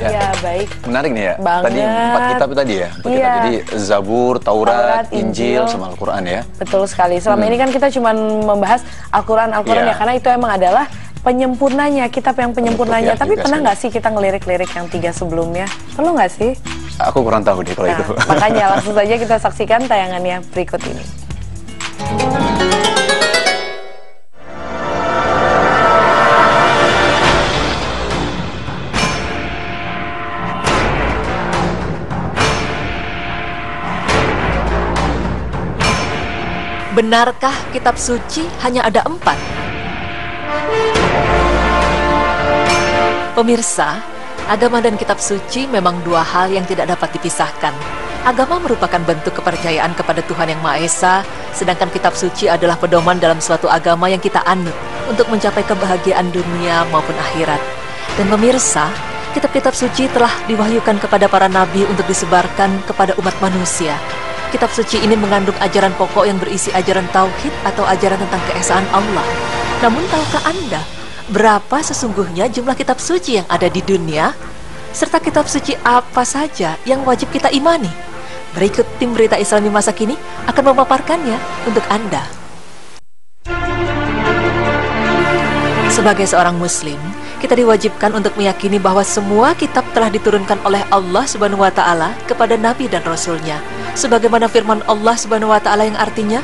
Ya, baik. Menarik nih ya. Banget. Tadi 4 kitab tadi ya. 4 kitab. Jadi Zabur, Taurat, Injil, sama Al-Quran ya. Betul sekali. Selama ini kan kita cuma membahas Al-Quran ya, karena itu emang adalah penyempurnanya, kitab yang penyempurnanya. Tapi pernah nggak sih kita ngelirik-lirik yang 3 sebelumnya? Perlu nggak sih? Aku kurang tahu deh kalau itu. Makanya langsung saja kita saksikan tayangannya berikut ini. Benarkah kitab suci hanya ada 4? Pemirsa, agama dan kitab suci memang 2 hal yang tidak dapat dipisahkan. Agama merupakan bentuk kepercayaan kepada Tuhan Yang Maha Esa, sedangkan kitab suci adalah pedoman dalam suatu agama yang kita anut untuk mencapai kebahagiaan dunia maupun akhirat. Dan pemirsa, kitab-kitab suci telah diwahyukan kepada para nabi untuk disebarkan kepada umat manusia. Kitab suci ini mengandung ajaran pokok yang berisi ajaran tauhid atau ajaran tentang keesaan Allah. Namun tahukah Anda berapa sesungguhnya jumlah kitab suci yang ada di dunia? Serta kitab suci apa saja yang wajib kita imani? Berikut tim Berita Islami masa kini akan memaparkannya untuk Anda. Sebagai seorang muslim, kita diwajibkan untuk meyakini bahwa semua kitab telah diturunkan oleh Allah Subhanahu wa Ta'ala kepada Nabi dan Rasul-Nya, sebagaimana firman Allah Subhanahu wa Ta'ala yang artinya,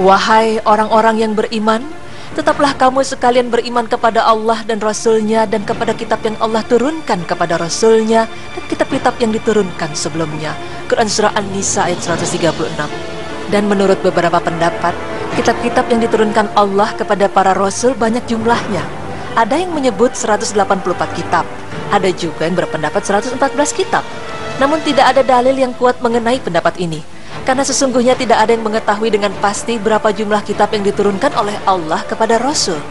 "Wahai orang-orang yang beriman, tetaplah kamu sekalian beriman kepada Allah dan Rasul-Nya dan kepada kitab yang Allah turunkan kepada Rasul-Nya dan kitab-kitab yang diturunkan sebelumnya." Quran Surah An-Nisa ayat 136. Dan menurut beberapa pendapat, kitab-kitab yang diturunkan Allah kepada para Rasul banyak jumlahnya. Ada yang menyebut 184 kitab, ada juga yang berpendapat 114 kitab. Namun tidak ada dalil yang kuat mengenai pendapat ini, karena sesungguhnya tidak ada yang mengetahui dengan pasti berapa jumlah kitab yang diturunkan oleh Allah kepada Rasul.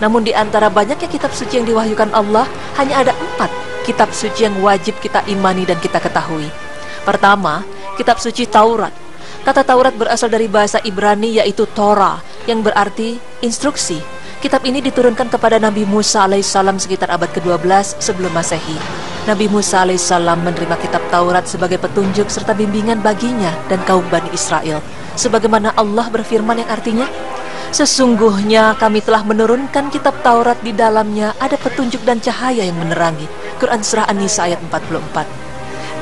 Namun di antara banyaknya kitab suci yang diwahyukan Allah, hanya ada 4 kitab suci yang wajib kita imani dan kita ketahui. Pertama, kitab suci Taurat. Kata Taurat berasal dari bahasa Ibrani yaitu Torah, yang berarti instruksi. Kitab ini diturunkan kepada Nabi Musa alaihissalam sekitar abad ke-12 sebelum Masehi. Nabi Musa alaihissalam menerima kitab Taurat sebagai petunjuk serta bimbingan baginya dan kaum Bani Israel. Sebagaimana Allah berfirman yang artinya, "Sesungguhnya kami telah menurunkan kitab Taurat, di dalamnya ada petunjuk dan cahaya yang menerangi." Quran Surah An-Nisa ayat 44.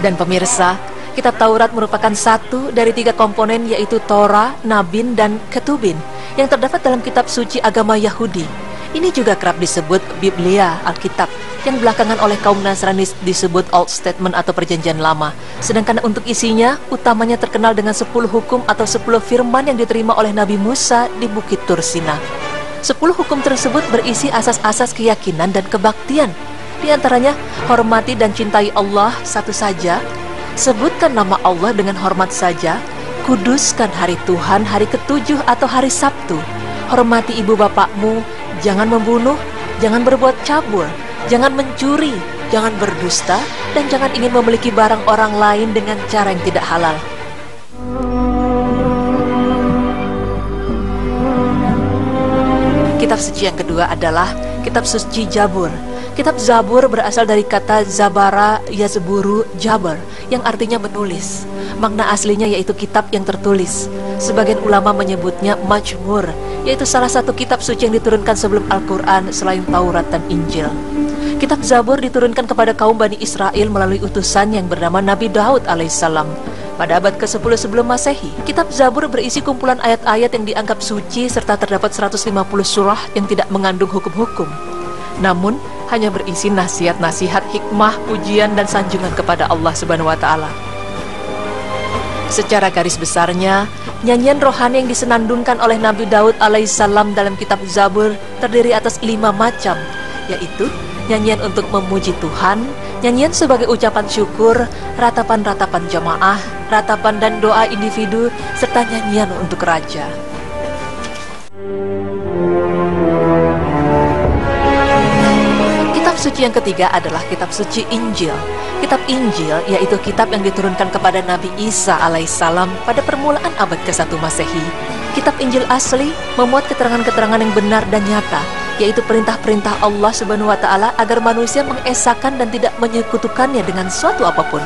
Dan pemirsa, kitab Taurat merupakan satu dari 3 komponen yaitu Torah, Nabin, dan Ketubin yang terdapat dalam kitab suci agama Yahudi. Ini juga kerap disebut Biblia, Alkitab, yang belakangan oleh kaum Nasrani disebut Old Testament atau Perjanjian Lama. Sedangkan untuk isinya, utamanya terkenal dengan 10 hukum atau 10 firman yang diterima oleh Nabi Musa di Bukit Tursina. 10 hukum tersebut berisi asas-asas keyakinan dan kebaktian. Di antaranya, hormati dan cintai Allah satu saja, sebutkan nama Allah dengan hormat saja, kuduskan hari Tuhan, hari ke-7 atau hari Sabtu, hormati ibu bapakmu, jangan membunuh, jangan berbuat cabul, jangan mencuri, jangan berdusta, dan jangan ingin memiliki barang orang lain dengan cara yang tidak halal. Kitab suci yang kedua adalah kitab suci Zabur. Kitab Zabur berasal dari kata Zabara Yazburu Jabar, yang artinya menulis. Makna aslinya yaitu kitab yang tertulis. Sebagian ulama menyebutnya Majmur, yaitu salah satu kitab suci yang diturunkan sebelum Al-Quran selain Taurat dan Injil. Kitab Zabur diturunkan kepada kaum Bani Israel melalui utusan yang bernama Nabi Daud alaihissalam. Pada abad ke-10 sebelum Masehi, kitab Zabur berisi kumpulan ayat-ayat yang dianggap suci serta terdapat 150 surah yang tidak mengandung hukum-hukum. Namun, hanya berisi nasihat-nasihat, hikmah, pujian, dan sanjungan kepada Allah Subhanahu wa Ta'ala. Secara garis besarnya, nyanyian rohani yang disenandungkan oleh Nabi Daud alaihissalam dalam kitab Zabur terdiri atas 5 macam, yaitu nyanyian untuk memuji Tuhan, nyanyian sebagai ucapan syukur, ratapan-ratapan jamaah, ratapan dan doa individu, serta nyanyian untuk raja. Kitab suci yang ketiga adalah kitab suci Injil. Kitab Injil yaitu kitab yang diturunkan kepada Nabi Isa alaihissalam pada permulaan abad ke-1 Masehi. Kitab Injil asli memuat keterangan-keterangan yang benar dan nyata, yaitu perintah-perintah Allah Subhanahu wa Ta'ala agar manusia mengesahkan dan tidak menyekutukannya dengan suatu apapun.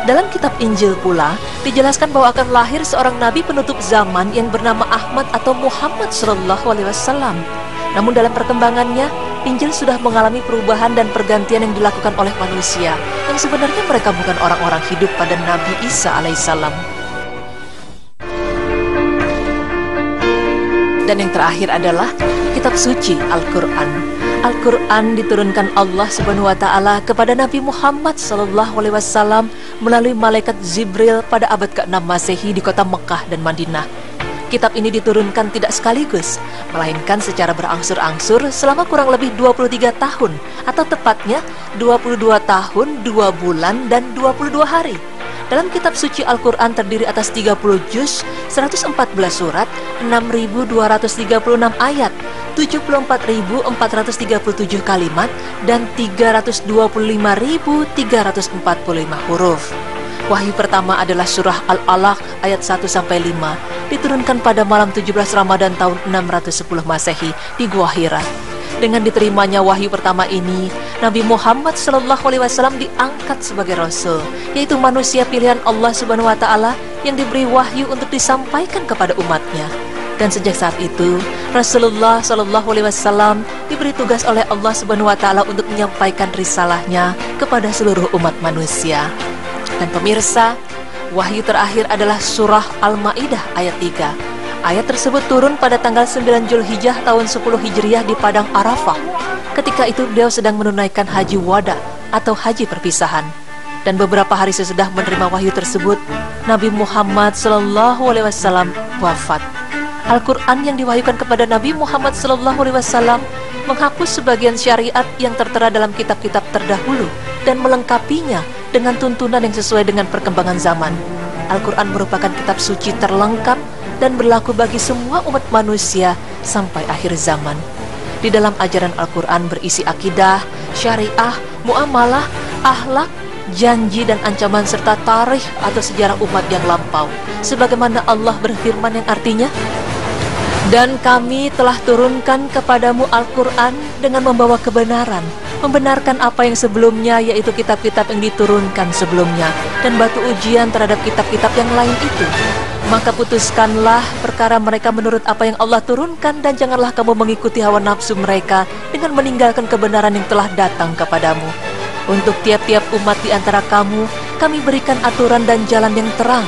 Dalam kitab Injil pula dijelaskan bahwa akan lahir seorang nabi penutup zaman yang bernama Ahmad atau Muhammad Sallallahu Alaihi Wasallam. Namun dalam perkembangannya, Injil sudah mengalami perubahan dan pergantian yang dilakukan oleh manusia, yang sebenarnya mereka bukan orang-orang hidup pada Nabi Isa alaihissalam. Dan yang terakhir adalah kitab suci Al-Quran. Al-Quran diturunkan Allah Subhanahu wa Ta'ala kepada Nabi Muhammad Sallallahu Alaihi Wasallam melalui malaikat Jibril pada abad ke-6 Masehi di kota Mekah dan Madinah. Kitab ini diturunkan tidak sekaligus, melainkan secara berangsur-angsur selama kurang lebih 23 tahun, atau tepatnya 22 tahun, 2 bulan, dan 22 hari. Dalam kitab suci Al-Quran terdiri atas 30 juz, 114 surat, 6.236 ayat, 74.437 kalimat, dan 325.345 huruf. Wahyu pertama adalah surah Al-Alaq ayat 1-5, diturunkan pada malam 17 Ramadan tahun 610 Masehi di Gua Hira. Dengan diterimanya wahyu pertama ini, Nabi Muhammad Sallallahu Alaihi Wasallam diangkat sebagai Rasul, yaitu manusia pilihan Allah Subhanahu Wa Ta'ala yang diberi wahyu untuk disampaikan kepada umatnya. Dan sejak saat itu, Rasulullah Sallallahu Alaihi Wasallam diberi tugas oleh Allah Subhanahu Wa Ta'ala untuk menyampaikan risalahnya kepada seluruh umat manusia. Dan pemirsa, wahyu terakhir adalah surah Al-Ma'idah ayat 3. Ayat tersebut turun pada tanggal 9 Zulhijjah tahun 10 Hijriah di Padang Arafah. Ketika itu beliau sedang menunaikan haji wada atau haji perpisahan. Dan beberapa hari sesudah menerima wahyu tersebut, Nabi Muhammad Sallallahu Alaihi Wasallam wafat. Al-Quran yang diwahyukan kepada Nabi Muhammad Sallallahu Alaihi Wasallam menghapus sebagian syariat yang tertera dalam kitab-kitab terdahulu dan melengkapinya dengan tuntunan yang sesuai dengan perkembangan zaman. Al-Quran merupakan kitab suci terlengkap dan berlaku bagi semua umat manusia sampai akhir zaman. Di dalam ajaran Al-Quran berisi akidah, syariah, muamalah, akhlak, janji dan ancaman serta tarikh atau sejarah umat yang lampau. Sebagaimana Allah berfirman yang artinya, "Dan kami telah turunkan kepadamu Al-Quran dengan membawa kebenaran, membenarkan apa yang sebelumnya, yaitu kitab-kitab yang diturunkan sebelumnya, dan batu ujian terhadap kitab-kitab yang lain itu. Maka putuskanlah perkara mereka menurut apa yang Allah turunkan, dan janganlah kamu mengikuti hawa nafsu mereka dengan meninggalkan kebenaran yang telah datang kepadamu. Untuk tiap-tiap umat di antara kamu, kami berikan aturan dan jalan yang terang.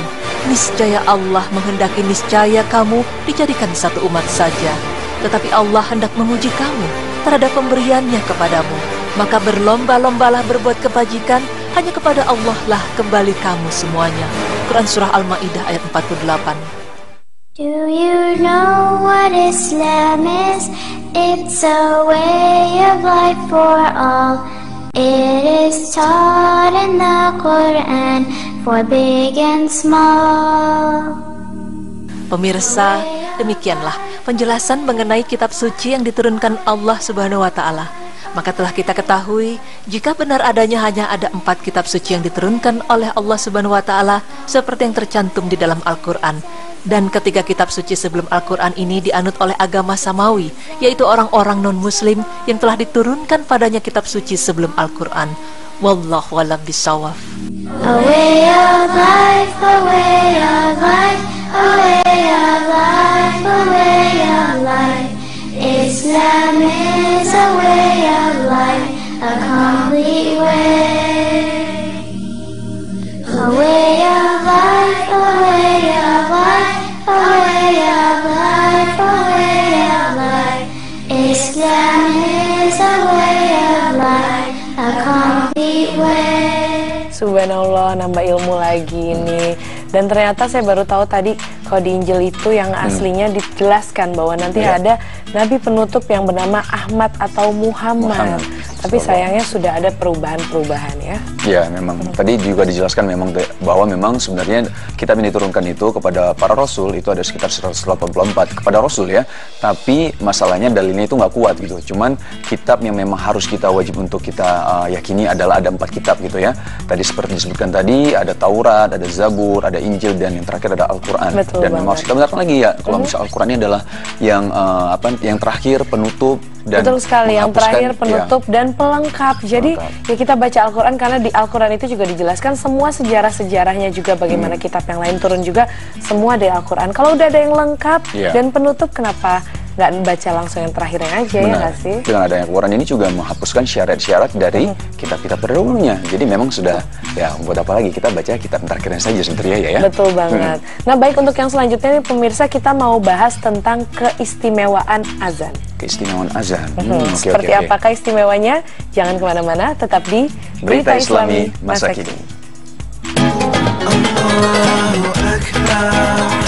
Niscaya Allah menghendaki niscaya kamu dijadikan satu umat saja. Tetapi Allah hendak menguji kamu terhadap pemberiannya kepadamu. Maka berlomba-lombalah berbuat kebajikan, hanya kepada Allah lah kembali kamu semuanya." Quran Surah Al-Ma'idah ayat 48. Do you know what Islam is? It's a way of life for all. It is taught in the Quran for big and small. Pemirsa, demikianlah penjelasan mengenai kitab suci yang diturunkan Allah Subhanahu wa Ta'ala. Maka telah kita ketahui, jika benar adanya hanya ada 4 kitab suci yang diturunkan oleh Allah Subhanahu wa Ta'ala seperti yang tercantum di dalam Al-Quran. Dan ketiga kitab suci sebelum Al-Quran ini dianut oleh agama Samawi, yaitu orang-orang non-muslim yang telah diturunkan padanya kitab suci sebelum Al-Quran. Wallahu a'lam bishawab. A way of life, a way of life, a way of life, a way of life. Islam is a way of life, a complete way. A way of life, a way of life, a way of life, a way of life. Islam is a way of life, a complete way. Subhanallah, nambah ilmu lagi nih. Dan ternyata saya baru tahu tadi kalau di Injil itu yang aslinya dijelaskan bahwa nanti ada Nabi penutup yang bernama Ahmad atau Muhammad. Tapi sayangnya sudah ada perubahan-perubahan ya. Ya, memang. Tadi juga dijelaskan memang bahwa memang sebenarnya kitab yang diturunkan itu kepada para rasul itu ada sekitar 184 kepada rasul ya. Tapi masalahnya dalilnya itu nggak kuat gitu. Cuman kitab yang memang harus kita wajib untuk kita yakini adalah ada 4 kitab gitu ya. Tadi seperti disebutkan tadi ada Taurat, ada Zabur, ada Injil, dan yang terakhir ada Al-Quran. dan memang harus kita benarkan lagi ya kalau misalnya Al-Quran ini adalah yang yang terakhir, penutup, dan betul sekali, yang terakhir, penutup, ya, dan pelengkap. Jadi ya kita baca Al-Quran karena di Al-Quran itu juga dijelaskan semua sejarah-sejarahnya juga, bagaimana kitab yang lain turun juga semua dari Al-Quran. Kalau udah ada yang lengkap dan penutup, kenapa nggak baca langsung yang terakhirnya aja? Ya nggak sih? Dengan adanya Al-Quran ini juga menghapuskan syarat-syarat dari kitab-kitab terdahulunya. Jadi memang sudah, ya buat apa lagi kita baca kitab terakhirnya saja sebenarnya ya. Betul banget. Nah baik, untuk yang selanjutnya nih pemirsa, kita mau bahas tentang keistimewaan azan. Keistimewaan azan. Seperti apakah istimewanya? Jangan kemana-mana, tetap di Berita Islami Masa Kini. Allahu Akbar.